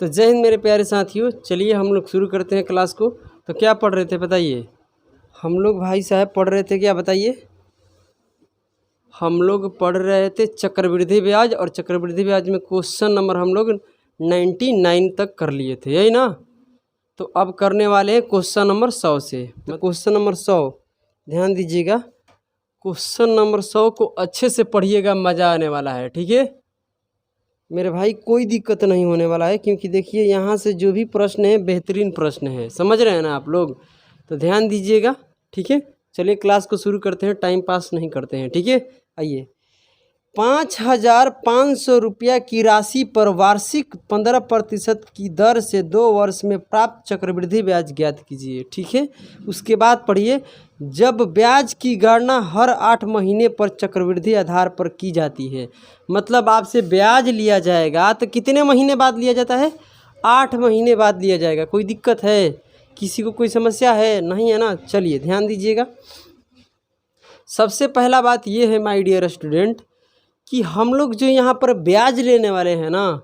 तो जय हिंद मेरे प्यारे साथियों, चलिए हम लोग शुरू करते हैं क्लास को। तो क्या पढ़ रहे थे बताइए? हम लोग भाई साहब पढ़ रहे थे क्या बताइए? हम लोग पढ़ रहे थे चक्रवृद्धि ब्याज, और चक्रवृद्धि ब्याज में क्वेश्चन नंबर हम लोग 99 तक कर लिए थे, यही ना। तो अब करने वाले हैं क्वेश्चन नंबर 100 से। तो क्वेश्चन नंबर 100 ध्यान दीजिएगा। क्वेश्चन नंबर 100 को अच्छे से पढ़िएगा, मज़ा आने वाला है, ठीक है मेरे भाई। कोई दिक्कत नहीं होने वाला है, क्योंकि देखिए यहाँ से जो भी प्रश्न है बेहतरीन प्रश्न है, समझ रहे हैं ना आप लोग। तो ध्यान दीजिएगा, ठीक है। चलिए क्लास को शुरू करते हैं, टाइम पास नहीं करते हैं, ठीक है। आइए, 5,500 रुपया की राशि पर वार्षिक 15% की दर से 2 वर्ष में प्राप्त चक्रवृद्धि ब्याज ज्ञात कीजिए, ठीक है। उसके बाद पढ़िए, जब ब्याज की गणना हर 8 महीने पर चक्रवृद्धि आधार पर की जाती है, मतलब आपसे ब्याज लिया जाएगा तो कितने महीने बाद लिया जाता है? 8 महीने बाद लिया जाएगा। कोई दिक्कत है? किसी को कोई समस्या है? नहीं है ना। चलिए ध्यान दीजिएगा। सबसे पहला बात ये है माय डियर स्टूडेंट कि हम लोग जो यहाँ पर ब्याज लेने वाले हैं ना,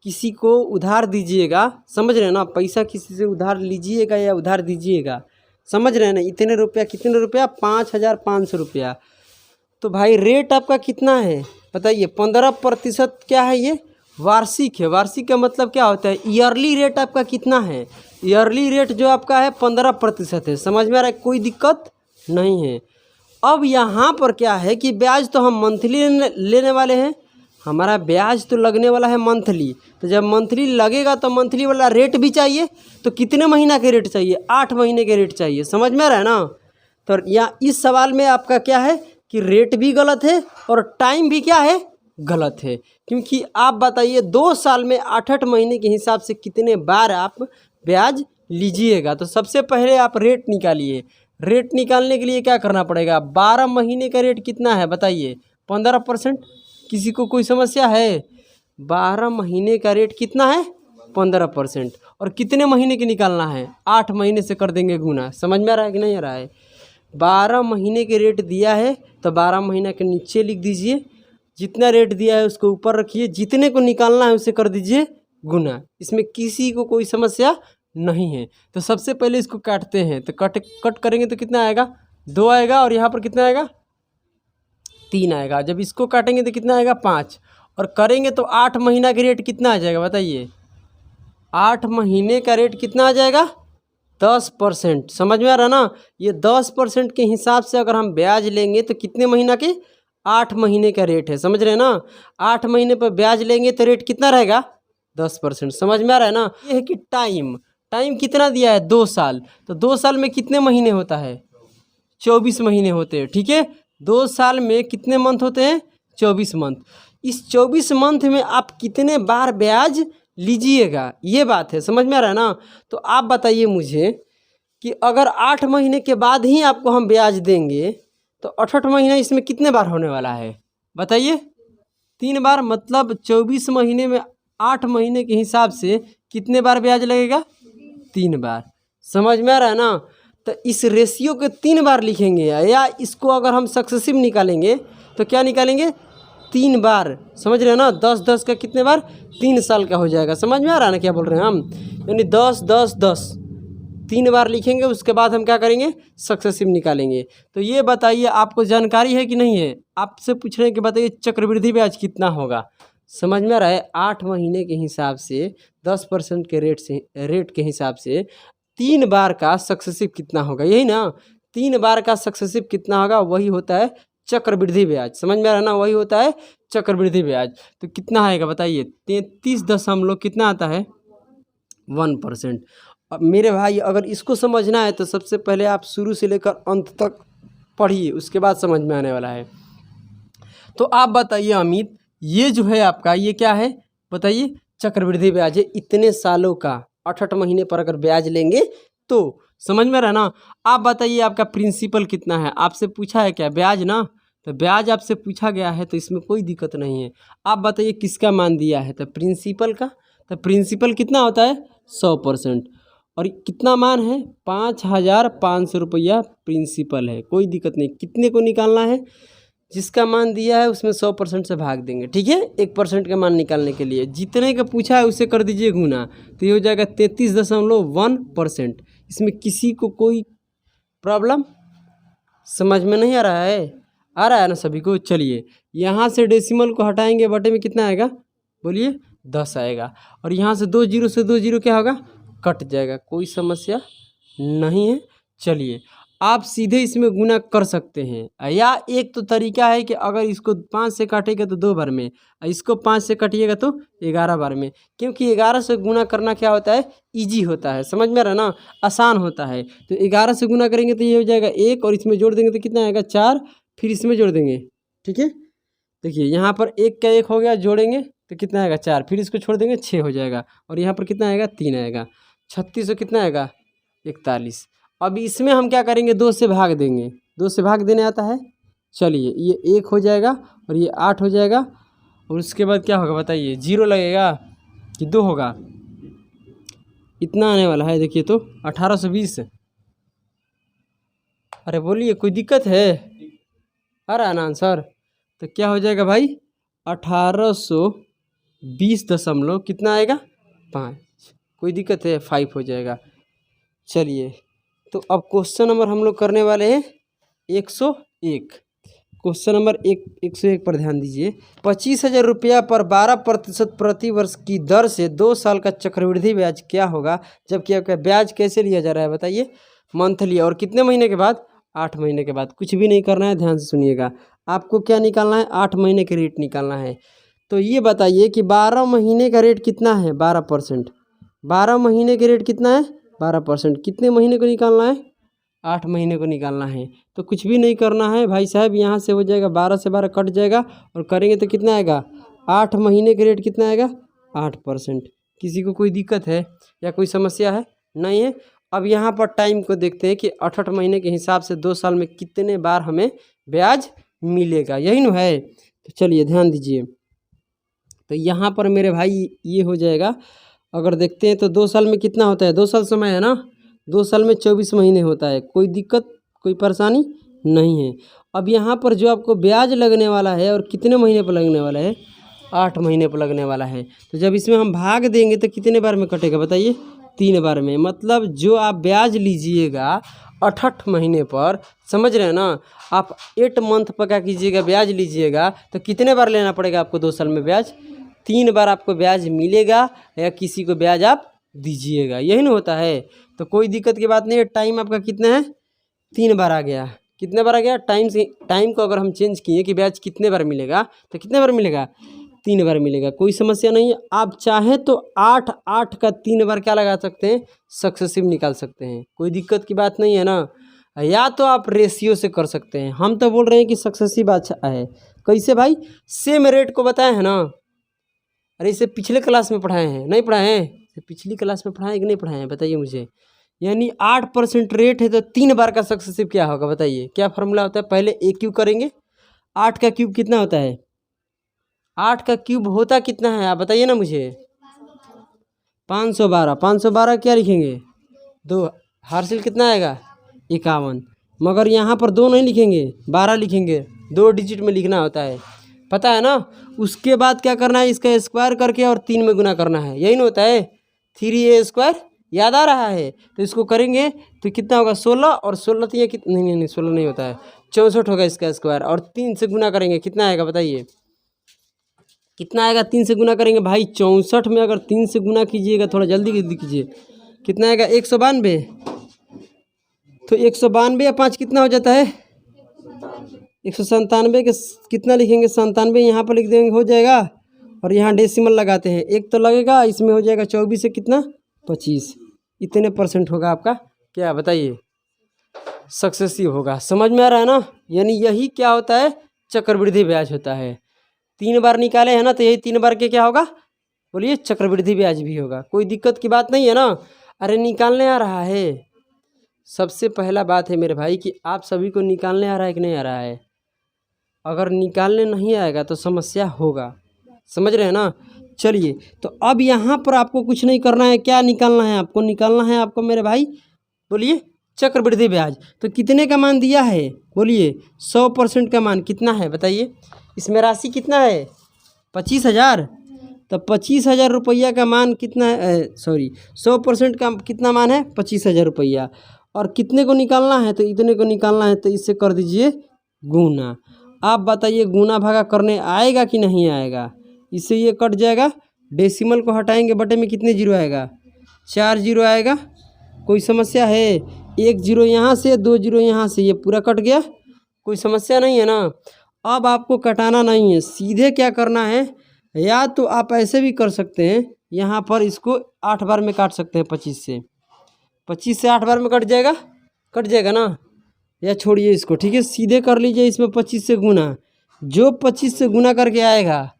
किसी को उधार दीजिएगा, समझ रहे हैं ना। पैसा किसी से उधार लीजिएगा या उधार दीजिएगा, समझ रहे हैं ना। इतने रुपया, कितने रुपया? 5,500 रुपया। तो भाई रेट आपका कितना है बताइए? 15% क्या है? ये वार्षिक है। वार्षिक का मतलब क्या होता है? ईयरली रेट आपका कितना है? ईयरली रेट जो आपका है 15% है। समझ में आ रहा है? कोई दिक्कत नहीं है। अब यहाँ पर क्या है कि ब्याज तो हम मंथली लेने वाले हैं, हमारा ब्याज तो लगने वाला है मंथली। तो जब मंथली लगेगा तो मंथली वाला रेट भी चाहिए। तो कितने महीना के रेट चाहिए? 8 महीने के रेट चाहिए। समझ में आ रहा है ना। तो यहाँ इस सवाल में आपका क्या है कि रेट भी गलत है और टाइम भी क्या है? गलत है। क्योंकि आप बताइए 2 साल में 8-8 महीने के हिसाब से कितने बार आप ब्याज लीजिएगा। तो सबसे पहले आप रेट निकालिए। रेट निकालने के लिए क्या करना पड़ेगा? 12 महीने का रेट कितना है बताइए? 15%। किसी को कोई समस्या है? 12 महीने का रेट कितना है? 15%। और कितने महीने की निकालना है? 8 महीने से कर देंगे गुना। समझ में आ रहा है कि नहीं आ रहा है? 12 महीने के रेट दिया है तो 12 महीना के नीचे लिख दीजिए, जितना रेट दिया है उसको ऊपर रखिए, जितने को निकालना है उसे कर दीजिए गुना। इसमें किसी को कोई समस्या नहीं है। तो सबसे पहले इसको काटते हैं। तो कट करेंगे तो कितना आएगा? 2 आएगा, और यहाँ पर कितना आएगा? 3 आएगा। जब इसको काटेंगे तो कितना आएगा? 5। और करेंगे तो 8 महीना का रेट कितना आ जाएगा बताइए? 8 महीने का रेट कितना आ जाएगा? 10%। समझ में आ रहा ना। ये 10% के हिसाब से अगर हम ब्याज लेंगे तो कितने महीना के? 8 महीने का रेट है। समझ रहे हैं ना। 8 महीने पर ब्याज लेंगे तो रेट कितना रहेगा? 10%। समझ में आ रहा है ना। ये है कि टाइम कितना दिया है? 2 साल। तो 2 साल में कितने महीने होता है? 24 महीने होते हैं, ठीक है। 2 साल में कितने मंथ होते हैं? 24 मंथ। इस 24 मंथ में आप कितने बार ब्याज लीजिएगा, ये बात है। समझ में आ रहा है ना। तो आप बताइए मुझे कि अगर 8 महीने के बाद ही आपको हम ब्याज देंगे तो 8 महीना इसमें कितने बार होने वाला है बताइए? 3 बार। मतलब 24 महीने में 8 महीने के हिसाब से कितने बार ब्याज लगेगा? 3 बार। समझ में आ रहा है ना। तो इस रेशियो के 3 बार लिखेंगे, या इसको अगर हम सक्सेसिव निकालेंगे तो क्या निकालेंगे? 3 बार। समझ रहे हैं ना। 10-10 का कितने बार? 3 साल का हो जाएगा। समझ में आ रहा है ना क्या बोल रहे हैं हम? यानी 10-10-10 3 बार लिखेंगे। उसके बाद हम क्या करेंगे? सक्सेसिव निकालेंगे। तो ये बताइए आपको जानकारी है कि नहीं है? आपसे पूछ रहे हैं कि बताइए चक्रवृद्धि ब्याज कितना होगा। समझ में आ रहा है? 8 महीने के हिसाब से 10% के रेट के हिसाब से 3 बार का सक्सेसिव कितना होगा, यही ना। 3 बार का सक्सेसिव कितना होगा? वही होता है चक्रवृद्धि ब्याज। समझ में आ रहा है ना। वही होता है चक्रवृद्धि ब्याज। तो कितना आएगा बताइए? 33 कितना आता है? 1%। अब मेरे भाई अगर इसको समझना है तो सबसे पहले आप शुरू से लेकर अंत तक पढ़िए, उसके बाद समझ में आने वाला है। तो आप बताइए अमित, ये जो है आपका ये क्या है बताइए? चक्रवृद्धि ब्याज है। इतने सालों का 8-8 महीने पर अगर ब्याज लेंगे तो, समझ में रहा ना। आप बताइए आपका प्रिंसिपल कितना है? आपसे पूछा है क्या? ब्याज ना। तो ब्याज आपसे पूछा गया है तो इसमें कोई दिक्कत नहीं है। आप बताइए किसका मान दिया है? तो प्रिंसिपल का। तो प्रिंसिपल कितना होता है? 100%। और कितना मान है? 5,500 रुपया प्रिंसिपल है। कोई दिक्कत नहीं। कितने को निकालना है? जिसका मान दिया है उसमें 100% से भाग देंगे, ठीक है। 1% का मान निकालने के लिए जितने का पूछा है उसे कर दीजिए गुना, तो ये हो जाएगा 33.1%। इसमें किसी को कोई प्रॉब्लम समझ में नहीं आ रहा है? आ रहा है ना सभी को? चलिए यहाँ से डेसिमल को हटाएंगे, बटे में कितना आएगा बोलिए? 10 आएगा। और यहाँ से 2 जीरो से 2 जीरो क्या होगा? कट जाएगा, कोई समस्या नहीं है। चलिए आप सीधे इसमें गुना कर सकते हैं, या एक तो तरीका है कि अगर इसको 5 से काटेगा तो 2 बार में, इसको 5 से काटिएगा तो 11 बार में, क्योंकि 11 से गुना करना क्या होता है? इजी होता है, समझ में आ रहा ना, आसान होता है। तो 11 से गुना करेंगे तो ये हो जाएगा 1, और इसमें जोड़ देंगे तो कितना आएगा? 4, फिर इसमें जोड़ देंगे, ठीक है। देखिए यहाँ पर 1 का 1 हो गया, जोड़ेंगे तो कितना आएगा? 4, फिर इसको छोड़ देंगे 6 हो जाएगा, और यहाँ पर कितना आएगा? 3 आएगा। 36 कितना आएगा? 41। अब इसमें हम क्या करेंगे? 2 से भाग देंगे, 2 से भाग देने आता है। चलिए ये 1 हो जाएगा और ये 8 हो जाएगा, और उसके बाद क्या होगा बताइए? 0 लगेगा कि 2 होगा? इतना आने वाला है, देखिए तो 1820। अरे बोलिए कोई दिक्कत है? आ रहा है ना आंसर? तो क्या हो जाएगा भाई? 1820 दशमलव कितना आएगा? 5। कोई दिक्कत है? 5 हो जाएगा। चलिए तो अब क्वेश्चन नंबर हम लोग करने वाले हैं 101। क्वेश्चन नंबर 101 पर ध्यान दीजिए। 25,000 रुपया पर 12% प्रति वर्ष की दर से 2 साल का चक्रवृद्धि ब्याज क्या होगा, जबकि आपका ब्याज कैसे लिया जा रहा है बताइए? मंथली। और कितने महीने के बाद? 8 महीने के बाद। कुछ भी नहीं करना है, ध्यान से सुनिएगा। आपको क्या निकालना है? 8 महीने का रेट निकालना है। तो ये बताइए कि 12 महीने का रेट कितना है? 12%। 12 महीने का रेट कितना है? 12%। कितने महीने को निकालना है? 8 महीने को निकालना है। तो कुछ भी नहीं करना है भाई साहब, यहाँ से हो जाएगा 12 से 12 कट जाएगा, और करेंगे तो कितना आएगा? 8 महीने का रेट कितना आएगा? 8%। किसी को कोई दिक्कत है या कोई समस्या है? नहीं है। अब यहाँ पर टाइम को देखते हैं कि 8 महीने के हिसाब से 2 साल में कितने बार हमें ब्याज मिलेगा, यही ना है। तो चलिए ध्यान दीजिए। तो यहाँ पर मेरे भाई ये हो जाएगा, अगर देखते हैं तो 2 साल में कितना होता है? 2 साल समय है ना, 2 साल में 24 महीने होता है। कोई दिक्कत कोई परेशानी नहीं है। अब यहाँ पर जो आपको ब्याज लगने वाला है, और कितने महीने पर लगने वाला है? 8 महीने पर लगने वाला है। तो जब इसमें हम भाग देंगे तो कितने बार में कटेगा बताइए? 3 बार में। मतलब जो आप ब्याज लीजिएगा 8 महीने पर, समझ रहे हैं ना, आप 8 मंथ पर क्या कीजिएगा? ब्याज लीजिएगा तो कितने बार लेना पड़ेगा आपको 2 साल में ब्याज? 3 बार आपको ब्याज मिलेगा, या किसी को ब्याज आप दीजिएगा, यही ना होता है। तो कोई दिक्कत की बात नहीं है। टाइम आपका कितना है? 3 बार आ गया। कितने बार आ गया? टाइम को अगर हम चेंज किए कि ब्याज कितने बार मिलेगा, तो कितने बार मिलेगा? 3 बार मिलेगा। कोई समस्या नहीं है। आप चाहें तो 8 का 3 बार क्या लगा सकते हैं? सक्सेसिव निकाल सकते हैं, कोई दिक्कत की बात नहीं है ना। या तो आप रेशियो से कर सकते हैं। हम तो बोल रहे हैं कि सक्सेसिव अच्छा है। कैसे भाई? सेम रेट को बताए हैं ना। अरे इसे पिछले क्लास में पढ़ाए हैं, नहीं पढ़ाए हैं? पिछली क्लास में पढ़ाए कि नहीं पढ़ाए हैं बताइए मुझे। यानी 8% रेट है तो 3 बार का सक्सेसिव क्या होगा बताइए? क्या फॉर्मूला होता है? पहले ए क्यूब करेंगे। 8 का क्यूब कितना होता है? 8 का क्यूब होता कितना है आप बताइए ना मुझे? 512। 512 क्या लिखेंगे? 2। हार्सिल कितना आएगा? 51। मगर यहाँ पर 2 नहीं लिखेंगे, 12 लिखेंगे। 2 डिजिट में लिखना होता है, पता है ना। उसके बाद क्या करना है? इसका स्क्वायर करके और 3 में गुना करना है, यही ना होता है। 3a²। याद आ रहा है? तो इसको करेंगे तो कितना होगा? 16। और 16 तो ये नहीं 16 नहीं होता है, 64 होगा इसका स्क्वायर। और 3 से गुना करेंगे, कितना आएगा बताइए? कितना आएगा? 3 से गुना करेंगे भाई 64 में अगर 3 से गुना कीजिएगा, थोड़ा जल्दी कीजिए, कितना आएगा? 192। तो 192 या 5 कितना हो जाता है? 197 के कितना लिखेंगे? 97 यहाँ पर लिख देंगे, हो जाएगा। और यहाँ डेसिमल लगाते हैं, 1 तो लगेगा, इसमें हो जाएगा 24 से कितना? 25। इतने % होगा आपका क्या बताइए? सक्सेसिव होगा। समझ में आ रहा है ना? यानी यही क्या होता है? चक्रवृद्धि ब्याज होता है। 3 बार निकाले हैं ना, तो यही 3 बार के क्या होगा बोलिए? चक्रवृद्धि ब्याज भी होगा। कोई दिक्कत की बात नहीं है ना। अरे निकालने आ रहा है। सबसे पहला बात है मेरे भाई कि आप सभी को निकालने आ रहा है कि नहीं आ रहा है? अगर निकालने नहीं आएगा तो समस्या होगा, समझ रहे हैं ना। चलिए तो अब यहाँ पर आपको कुछ नहीं करना है। क्या निकालना है आपको? निकालना है आपको मेरे भाई बोलिए चक्रवृद्धि ब्याज। तो कितने का मान दिया है बोलिए, 100% का मान कितना है बताइए। इसमें राशि कितना है 25,000। तो 25,000 रुपया का मान कितना है, सॉरी 100% का कितना मान है 25,000 रुपया। और कितने को निकालना है, तो इतने को निकालना है, तो इससे कर दीजिए गुना। आप बताइए गुना भागा करने आएगा कि नहीं आएगा। इससे ये कट जाएगा, डेसिमल को हटाएंगे, बटे में कितने जीरो आएगा 4 जीरो आएगा। कोई समस्या है, 1 जीरो यहाँ से 2 जीरो यहाँ से, ये पूरा कट गया, कोई समस्या नहीं है ना। अब आपको कटाना नहीं है, सीधे क्या करना है, या तो आप ऐसे भी कर सकते हैं, यहाँ पर इसको 8 बार में काट सकते हैं। 25 से 8 बार में कट जाएगा ना। या छोड़िए इसको, ठीक है, सीधे कर लीजिए इसमें 25 से गुना। जो 25 से गुना करके आएगा,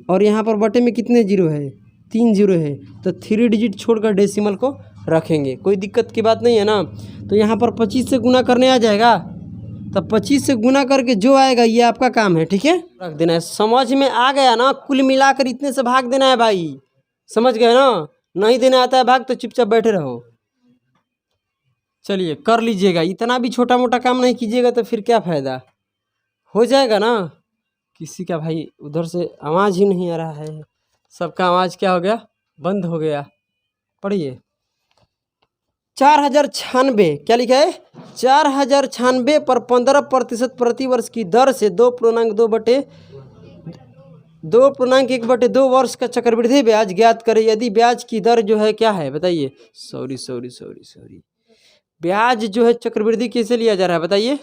और यहाँ पर बटे में कितने जीरो है 3 जीरो है, तो 3 डिजिट छोड़कर डेसिमल को रखेंगे, कोई दिक्कत की बात नहीं है ना। तो यहाँ पर 25 से गुना करने आ जाएगा, तो 25 से गुना करके जो आएगा ये आपका काम है, ठीक है, रख देना है। समझ में आ गया ना, कुल मिलाकर इतने से भाग देना है भाई, समझ गए ना। नहीं देना आता है भाग तो चुपचाप बैठे रहो। चलिए कर लीजिएगा, इतना भी छोटा मोटा काम नहीं कीजिएगा तो फिर क्या फ़ायदा, हो जाएगा ना। किसी का भाई उधर से आवाज़ ही नहीं आ रहा है, सबका आवाज़ क्या हो गया, बंद हो गया। पढ़िए 4096, क्या लिखा है 4096 पर 15% प्रतिवर्ष की दर से 2.1/2 वर्ष का चक्रवृद्धि ब्याज ज्ञात करें। यदि ब्याज की दर जो है क्या है बताइए, सॉरी ब्याज जो है चक्रवृद्धि कैसे लिया जा रहा है बताइए,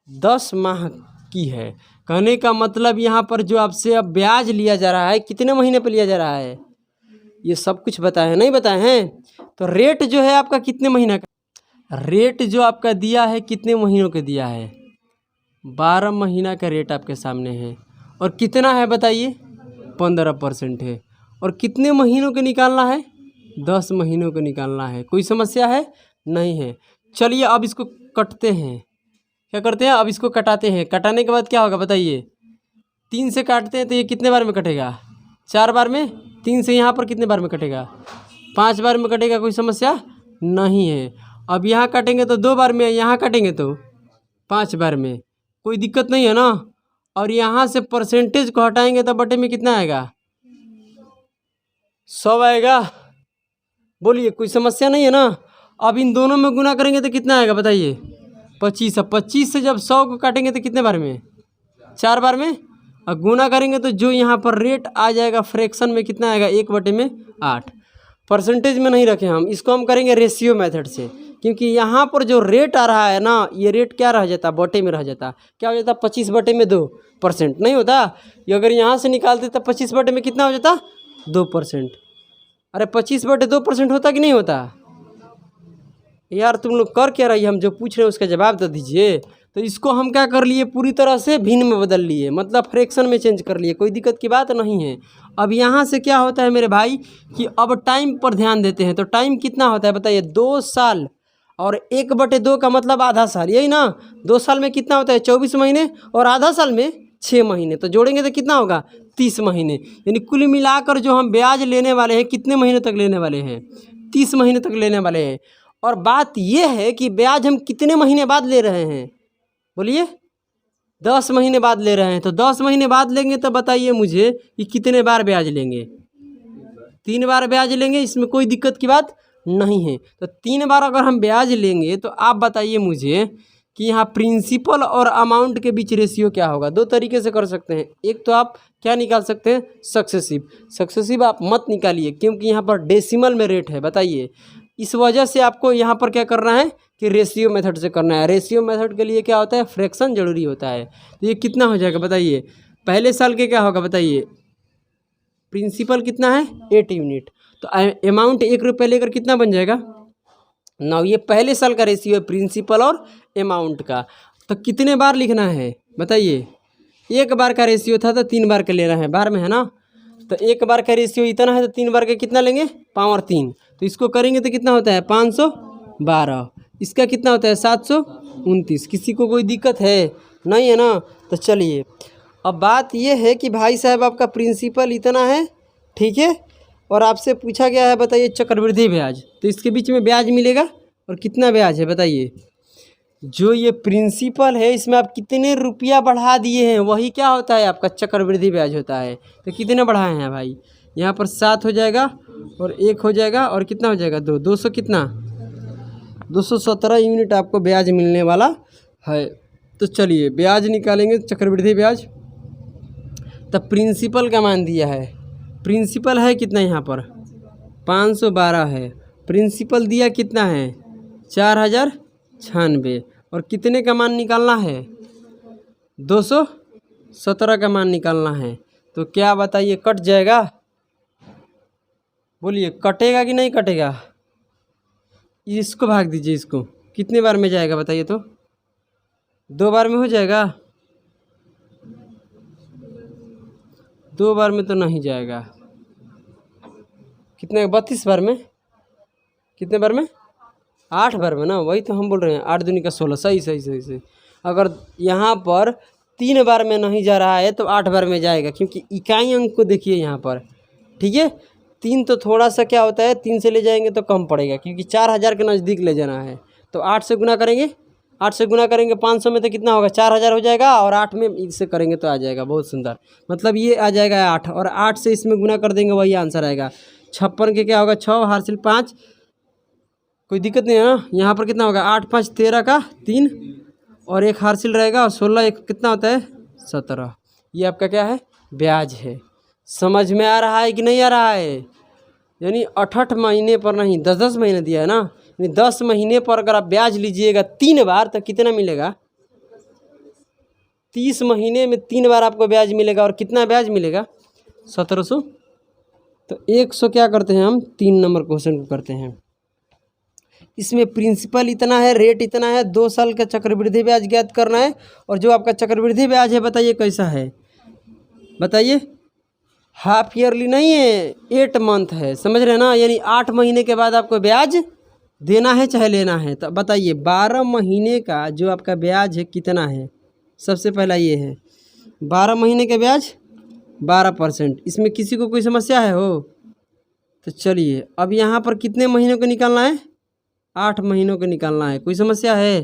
10 माह की है। कहने का मतलब यहाँ पर जो आपसे अब ब्याज लिया जा रहा है कितने महीने पर लिया जा रहा है, ये सब कुछ बताए हैं नहीं बताए हैं। तो रेट जो है आपका कितने महीने का, रेट जो आपका दिया है कितने महीनों के दिया है, 12 महीना का रेट आपके सामने है। और कितना है बताइए 15% है। और कितने महीनों के निकालना है, 10 महीनों के निकालना है। कोई समस्या है नहीं है। चलिए अब इसको कटते हैं, क्या करते हैं, अब इसको कटाते हैं। कटाने के बाद क्या होगा बताइए, 3 से काटते हैं तो ये कितने बार में कटेगा, 4 बार में। 3 से यहाँ पर कितने बार में कटेगा, 5 बार में कटेगा, कोई समस्या नहीं है। अब यहाँ काटेंगे तो 2 बार में, यहाँ काटेंगे तो 5 बार में, कोई दिक्कत नहीं है ना। और यहाँ से परसेंटेज को हटाएंगे तो बटे में कितना आएगा, 100 आएगा। बोलिए कोई समस्या नहीं है ना। अब इन दोनों में गुना करेंगे तो कितना आएगा बताइए, 25। अब 25 से जब 100 को काटेंगे तो कितने बार में, 4 बार में। और गुना करेंगे तो जो यहाँ पर रेट आ जाएगा फ्रैक्शन में कितना आएगा, 1/8। परसेंटेज में नहीं रखे हम, इसको हम करेंगे रेशियो मेथड से, क्योंकि यहाँ पर जो रेट आ रहा है ना, ये रेट क्या रह जाता, बटे में रह जाता। क्या हो जाता, 25/2% नहीं होता। ये अगर यहाँ से निकालते तो 25 बटे में कितना हो जाता, 2%। अरे 25/2% होता कि नहीं होता यार, तुम लोग कर क्या रही है, हम जो पूछ रहे हैं उसका जवाब तो दीजिए। तो इसको हम क्या कर लिए, पूरी तरह से भिन्न में बदल लिए, मतलब फ्रैक्शन में चेंज कर लिए, कोई दिक्कत की बात नहीं है। अब यहाँ से क्या होता है मेरे भाई कि अब टाइम पर ध्यान देते हैं। तो टाइम कितना होता है बताइए, 2 साल, और 1/2 का मतलब आधा साल, यही ना। 2 साल में कितना होता है 24 महीने, और आधा साल में 6 महीने, तो जोड़ेंगे तो कितना होगा 30 महीने। यानी कुल मिलाकर जो हम ब्याज लेने वाले हैं कितने महीने तक लेने वाले हैं, 30 महीने तक लेने वाले हैं। और बात यह है कि ब्याज हम कितने महीने बाद ले रहे हैं, बोलिए 10 महीने बाद ले रहे हैं। तो 10 महीने बाद लेंगे तो बताइए मुझे कि कितने बार ब्याज लेंगे, 3 बार ब्याज लेंगे, इसमें कोई दिक्कत की बात नहीं है। तो 3 बार अगर हम ब्याज लेंगे तो आप बताइए मुझे कि यहाँ प्रिंसिपल और अमाउंट के बीच रेशियो क्या होगा। 2 तरीके से कर सकते हैं, एक तो आप क्या निकाल सकते हैं, सक्सेसिव आप मत निकालिए, क्योंकि यहाँ पर डेसिमल में रेट है। बताइए इस वजह से आपको यहाँ पर क्या करना है कि रेशियो मेथड से करना है। रेशियो मेथड के लिए क्या होता है, फ्रैक्शन जरूरी होता है। तो ये कितना हो जाएगा बताइए, पहले साल के क्या होगा बताइए, प्रिंसिपल कितना है 8 यूनिट, तो अमाउंट 1 रुपये लेकर कितना बन जाएगा 9। ये पहले साल का रेशियो है प्रिंसिपल और अमाउंट का। तो कितने बार लिखना है बताइए, 1 बार का रेशियो था तो 3 बार का लेना है, बार में है ना। तो 1 बार का रेशियो इतना है तो 3 बार का कितना लेंगे, पावर 3। तो इसको करेंगे तो कितना होता है 512, इसका कितना होता है 729। किसी को कोई दिक्कत है नहीं है ना। तो चलिए अब बात यह है कि भाई साहब आपका प्रिंसिपल इतना है, ठीक है, और आपसे पूछा गया है बताइए चक्रवृद्धि ब्याज, तो इसके बीच में ब्याज मिलेगा और कितना ब्याज है बताइए। जो ये प्रिंसिपल है इसमें आप कितने रुपया बढ़ा दिए हैं वही क्या होता है आपका चक्रवृद्धि ब्याज होता है। तो कितने बढ़ाए हैं भाई, यहाँ पर 7 हो जाएगा और 1 हो जाएगा और कितना हो जाएगा 200 कितना 217 यूनिट आपको ब्याज मिलने वाला है। तो चलिए ब्याज निकालेंगे चक्रवृद्धि ब्याज। तब प्रिंसिपल का मान दिया है, प्रिंसिपल है कितना यहाँ पर 512 है, प्रिंसिपल दिया कितना है 4096 और कितने का मान निकालना है 217 का मान निकालना है। तो क्या बताइए कट जाएगा, बोलिए कटेगा कि नहीं कटेगा। इसको भाग दीजिए, इसको कितने बार में जाएगा बताइए तो 2 बार में हो जाएगा, 2 बार में तो नहीं जाएगा। कितने 32 बार में, कितने बार में 8 बार में ना, वही तो हम बोल रहे हैं 8 दूनी का 16। सही सही सही सही। अगर यहाँ पर 3 बार में नहीं जा रहा है तो 8 बार में जाएगा, क्योंकि इकाई अंक को देखिए यहाँ पर, ठीक है। 3 तो थोड़ा सा क्या होता है 3 से ले जाएंगे तो कम पड़ेगा, क्योंकि 4000 के नज़दीक ले जाना है। तो 8 से गुना करेंगे, 8 से गुना करेंगे 500 में तो कितना होगा 4000 हो जाएगा, और 8 में इससे करेंगे तो आ जाएगा। बहुत सुंदर, मतलब ये आ जाएगा 8 और 8 से इसमें गुना कर देंगे वही आंसर आएगा। 56 के क्या होगा 6 हासिल 5, कोई दिक्कत नहीं है ना। यहाँ पर कितना होगा 8 5 13 का 3 और 1 हासिल रहेगा और 16 1 कितना होता है 17। ये आपका क्या है ब्याज है। समझ में आ रहा है कि नहीं आ रहा है। यानी 8 महीने पर नहीं 10 महीने दिया है ना, यानी 10 महीने पर अगर आप ब्याज लीजिएगा 3 बार तो कितना मिलेगा 30 महीने में 3 बार आपको ब्याज मिलेगा। और कितना ब्याज मिलेगा 1700। तो 100 क्या करते हैं हम 3 नंबर क्वेश्चन को करते हैं। इसमें प्रिंसिपल इतना है, रेट इतना है, 2 साल का चक्रवृद्धि ब्याज ज्ञात करना है। और जो आपका चक्रवृद्धि ब्याज है बताइए कैसा है, बताइए हाफ ईयरली नहीं है 8 मंथ है, समझ रहे हैं ना। यानी 8 महीने के बाद आपको ब्याज देना है चाहे लेना है। तो बताइए 12 महीने का जो आपका ब्याज है कितना है। सबसे पहला ये है 12 महीने का ब्याज 12%। इसमें किसी को कोई समस्या है हो तो चलिए अब यहाँ पर कितने महीनों को निकालना है 8 महीनों को निकालना है। कोई समस्या है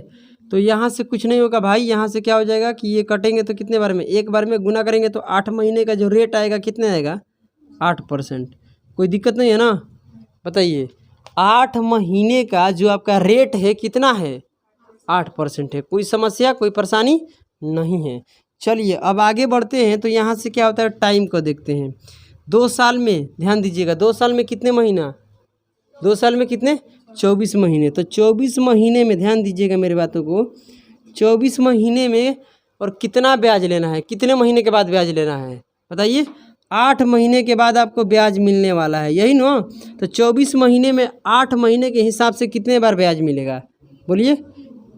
तो यहाँ से कुछ नहीं होगा भाई, यहाँ से क्या हो जाएगा कि ये कटेंगे तो कितने बार में 1 बार में गुना करेंगे तो 8 महीने का जो रेट आएगा कितने आएगा 8%। कोई दिक्कत नहीं है ना। बताइए 8 महीने का जो आपका रेट है कितना है 8% है। कोई समस्या कोई परेशानी नहीं है। चलिए अब आगे बढ़ते हैं। तो यहाँ से क्या होता है टाइम को देखते हैं। 2 साल में ध्यान दीजिएगा, 2 साल में कितने महीना 2 साल में कितने 24 महीने। तो 24 महीने में ध्यान दीजिएगा मेरी बातों को, 24 महीने में और कितना ब्याज लेना है, कितने महीने के बाद ब्याज लेना है बताइए। 8 महीने के बाद आपको ब्याज मिलने वाला है, यही ना। तो 24 महीने में 8 महीने के हिसाब से कितने बार ब्याज मिलेगा बोलिए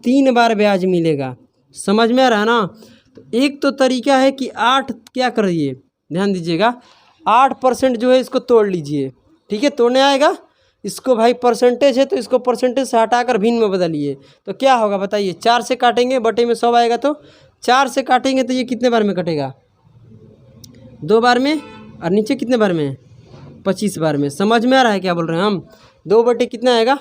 3 बार ब्याज मिलेगा। समझ में आ रहा है ना। तो एक तो तरीका है कि 8 क्या करिए ध्यान दीजिएगा 8% जो है इसको तोड़ लीजिए, ठीक है। तोड़ने आएगा इसको भाई परसेंटेज है तो इसको परसेंटेज से हटाकर भिन्न में बदलिए। तो क्या होगा बताइए 4 से काटेंगे बटे में 100 आएगा, तो 4 से काटेंगे तो ये कितने बार में कटेगा 2 बार में, और नीचे कितने बार में 25 बार में। समझ में आ रहा है क्या बोल रहे हैं हम। 2 बटे कितना आएगा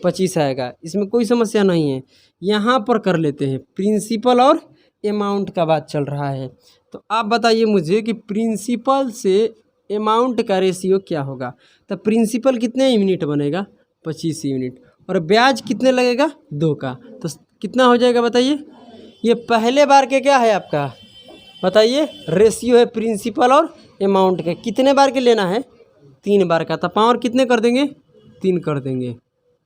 25 आएगा। इसमें कोई समस्या नहीं है। यहाँ पर कर लेते हैं प्रिंसिपल और अमाउंट का बात चल रहा है। तो आप बताइए मुझे कि प्रिंसिपल से अमाउंट का रेशियो क्या होगा। तो प्रिंसिपल कितने यूनिट बनेगा 25 यूनिट, और ब्याज कितने लगेगा 2 का। तो कितना हो जाएगा बताइए। ये पहले बार के क्या है आपका बताइए रेशियो है प्रिंसिपल और अमाउंट के। कितने बार के लेना है 3 बार का। तो पावर कितने कर देंगे 3 कर देंगे,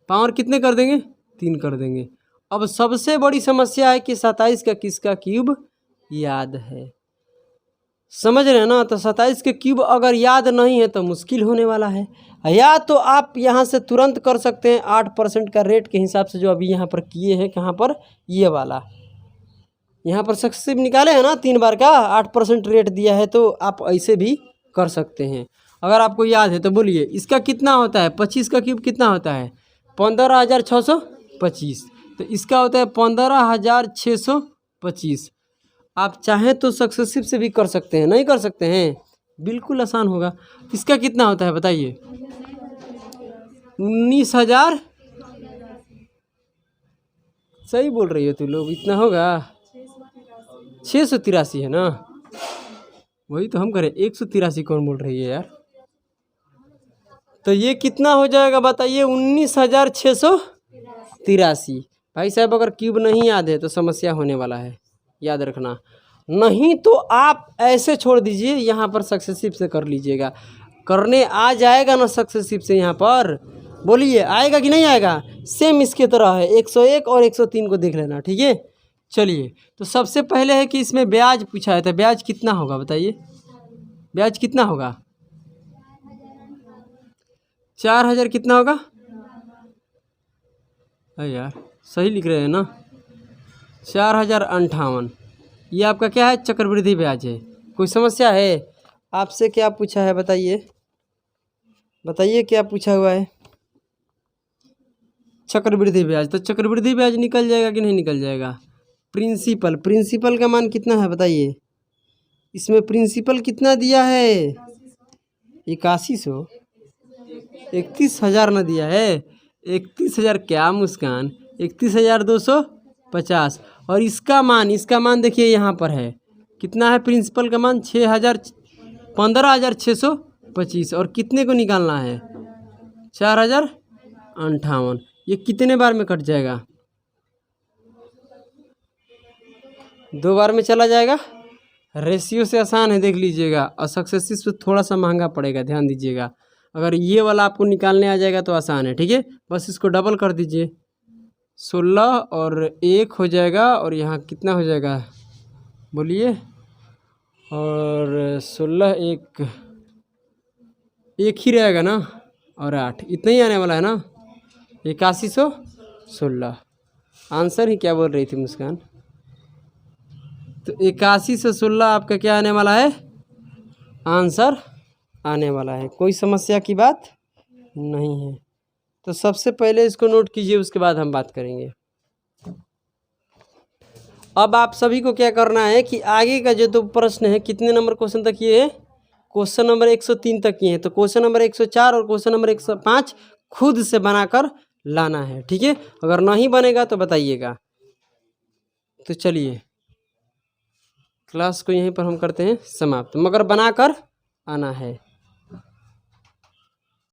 पावर कितने कर देंगे 3 कर देंगे। अब सबसे बड़ी समस्या है कि 27 का किसका क्यूब याद है। समझ रहे हैं ना। तो 27 के क्यूब अगर याद नहीं है तो मुश्किल होने वाला है। या तो आप यहाँ से तुरंत कर सकते हैं 8% का रेट के हिसाब से जो अभी यहाँ पर किए हैं। कहाँ पर ये वाला यहाँ पर सक्सेसिव निकाले हैं ना 3 बार का 8% रेट दिया है, तो आप ऐसे भी कर सकते हैं अगर आपको याद है। तो बोलिए इसका कितना होता है 25 का क्यूब कितना होता है 15,625। तो इसका होता है 15,625। आप चाहें तो सक्सेसिव से भी कर सकते हैं, नहीं कर सकते हैं बिल्कुल आसान होगा। इसका कितना होता है बताइए 19,000 सही बोल रही हो तू लोग, इतना होगा? 683 है ना? वही तो हम करें, 183 कौन बोल रही है यार? तो ये कितना हो जाएगा बताइए? 19,683। भाई साहब अगर क्यूब नहीं याद है तो समस्या होने वाला है, याद रखना। नहीं तो आप ऐसे छोड़ दीजिए, यहाँ पर सक्सेसिव से कर लीजिएगा। करने आ जाएगा ना सक्सेसिव से यहाँ पर? बोलिए आएगा कि नहीं आएगा? सेम इसके तरह है, 101 और 103 को देख लेना, ठीक है। चलिए, तो सबसे पहले है कि इसमें ब्याज पूछा है, तो ब्याज कितना होगा बताइए? ब्याज कितना होगा? 4,000 कितना होगा? अरे यार सही लिख रहे हैं ना? 4,058। ये आपका क्या है? चक्रवृद्धि ब्याज है। कोई समस्या है? आपसे क्या पूछा है बताइए? बताइए क्या पूछा हुआ है? चक्रवृद्धि ब्याज। तो चक्रवृद्धि ब्याज निकल जाएगा कि नहीं निकल जाएगा? प्रिंसिपल, प्रिंसिपल का मान कितना है बताइए? इसमें प्रिंसिपल कितना दिया है? 8100। 31,000 न दिया है? 31,000 क्या मुस्कान? 31,250। और इसका मान देखिए यहाँ पर है, कितना है प्रिंसिपल का मान? 15,625। और कितने को निकालना है? 4,058। ये कितने बार में कट जाएगा? 2 बार में चला जाएगा। रेशियो से आसान है, देख लीजिएगा। और सक्सेसिव से थोड़ा सा महंगा पड़ेगा, ध्यान दीजिएगा। अगर ये वाला आपको निकालने आ जाएगा तो आसान है, ठीक है। बस इसको डबल कर दीजिए, 16 और 1 हो जाएगा। और यहाँ कितना हो जाएगा बोलिए? और 16 एक ही रहेगा ना, और 8, इतना ही आने वाला है ना? 8116 आंसर ही क्या बोल रही थी मुस्कान? तो 8116 आपका क्या आने वाला है? आंसर आने वाला है। कोई समस्या की बात नहीं है। तो सबसे पहले इसको नोट कीजिए, उसके बाद हम बात करेंगे। अब आप सभी को क्या करना है कि आगे का जो 2 प्रश्न है, कितने नंबर क्वेश्चन तक ये है? क्वेश्चन नंबर 103 तक ये है। तो क्वेश्चन नंबर 104 और क्वेश्चन नंबर 105 खुद से बनाकर लाना है, ठीक है। अगर नहीं बनेगा तो बताइएगा। तो चलिए क्लास को यहीं पर हम करते हैं समाप्त, मगर बनाकर आना है।